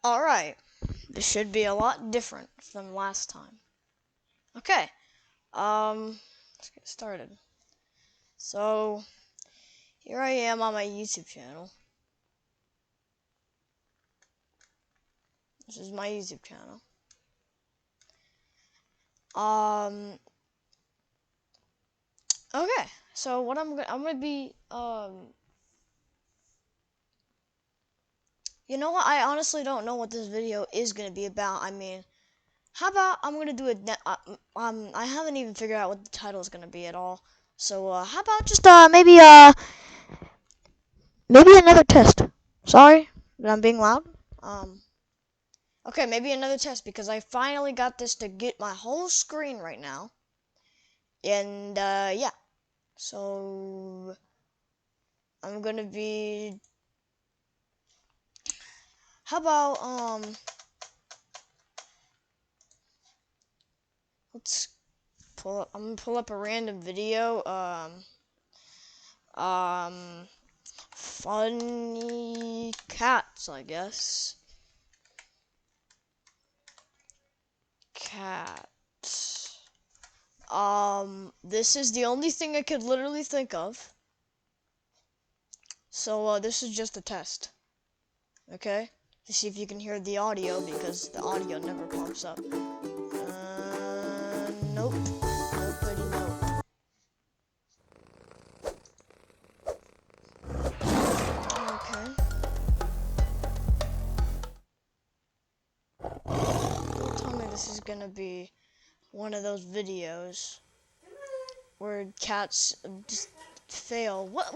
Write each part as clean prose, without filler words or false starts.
Alright, this should be a lot different from last time. Okay, let's get started. So, here I am on my YouTube channel. This is my YouTube channel. Okay, so what I'm gonna be, you know what, I honestly don't know what this video is gonna be about. I mean, how about I'm gonna do I haven't even figured out what the title is gonna be at all. So, how about just, maybe another test. Sorry that I'm being loud. Okay, maybe another test because I finally got this to get my whole screen right now. And, yeah. So, I'm gonna be... How about, let's pull up... I'm gonna pull up a random video. Funny cats, I guess. Cat. This is the only thing I could literally think of. So, this is just a test. Okay? To see if you can hear the audio, because the audio never pops up. Nope. Nobody, nope. Okay. Don't tell me this is gonna be one of those videos where cats just fail. What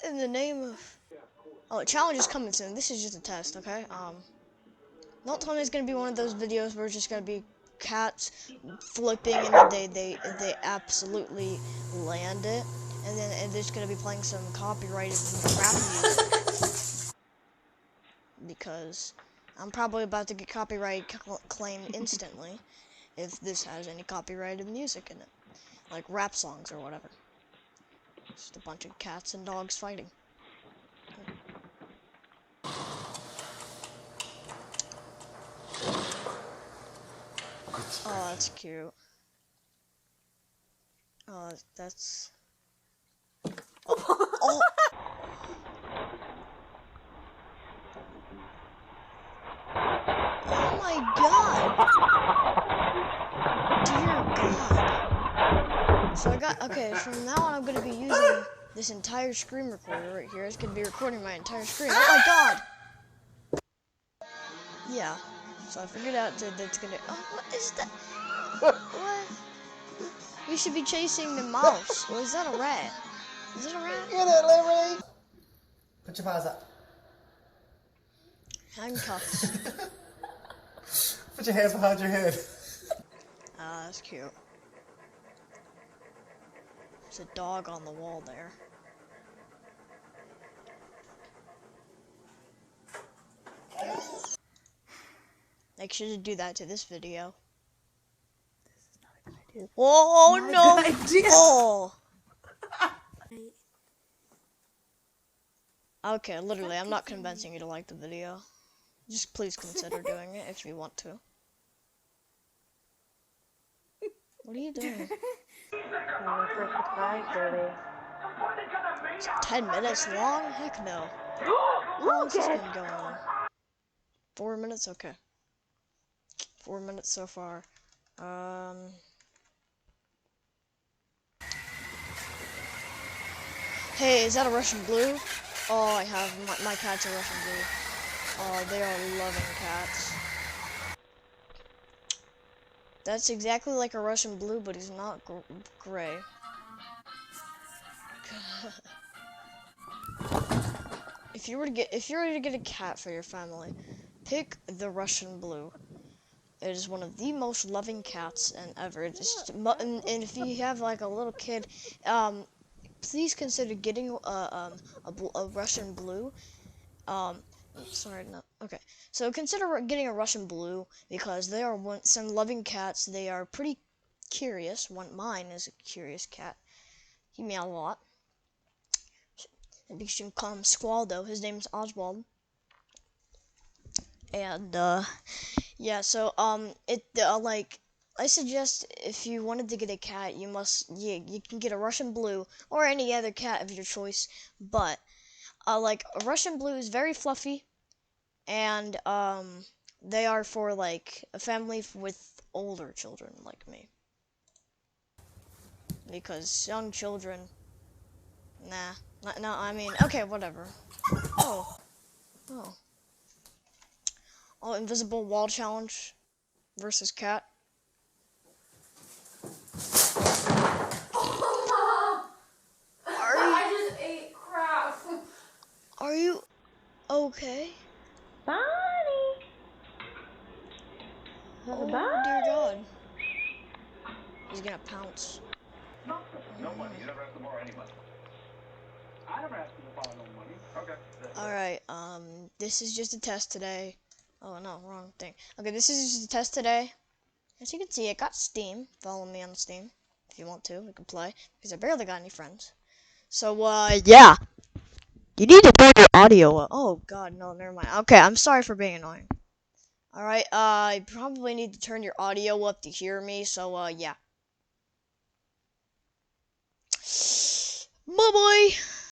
in the name of... Oh, challenge is coming soon. This is just a test, okay? Don't tell me it's gonna be one of those videos where it's just gonna be cats flipping and then they absolutely land it, and then there's gonna be playing some copyrighted rap music because I'm probably about to get copyright claimed instantly if this has any copyrighted music in it, like rap songs or whatever. Just a bunch of cats and dogs fighting. Oh, that's cute. Oh, that's... Oh! Oh my god! Dear god. So I got... Okay, from now on I'm gonna be using this entire screen recorder right here. It's gonna be recording my entire screen. Oh my god! Yeah. So I figured out that it's gonna... Oh, what is that? What? We should be chasing the mouse. Or is that a rat? Is it a rat? Get it, Larry! Put your paws up. Handcuffs. Put your hands behind your head. Ah, that's cute. There's a dog on the wall there. Make sure to do that to this video. This is not a good idea. Oh Not no! a good idea. Oh! Okay, literally, I'm not convincing you to like the video. Just please consider doing it if you want to. What are you doing? It's 10 minutes long? Heck no. How long has this been going on? 4 minutes? Okay. 4 minutes so far. Hey, is that a Russian blue? Oh, I have. My cats are Russian blue. Oh, they are loving cats. That's exactly like a Russian blue, but he's not gray. If you were to get a cat for your family, pick the Russian blue. It is one of the most loving cats ever. And if you have like a little kid, please consider getting a Russian blue. Sorry, no. Okay, so consider getting a Russian blue because they are some loving cats. They are pretty curious. Mine is a curious cat. He meows a lot. And you can call him Squaldo. His name is Oswald. And yeah, so like I suggest if you wanted to get a cat, you can get a Russian blue or any other cat of your choice, but like a Russian blue is very fluffy, and they are for like a family with older children like me, because young children, nah, no, I mean, okay, whatever. Oh, oh, oh, invisible wall challenge versus cat. Are you, I just ate crap. are you okay? Bonnie. Oh Bonnie. dear God, he's gonna pounce. No money. You never asked to borrow any money. I never asked you to borrow no money. Okay. All right, this is just a test today. Oh no, wrong thing. Okay, this is just a test today. As you can see, it got Steam. Follow me on Steam if you want to. We can play because I barely got any friends. So yeah, you need to turn your audio up. Oh God, no, never mind. Okay, I'm sorry for being annoying. All right, you probably need to turn your audio up to hear me. So yeah. Bye bye.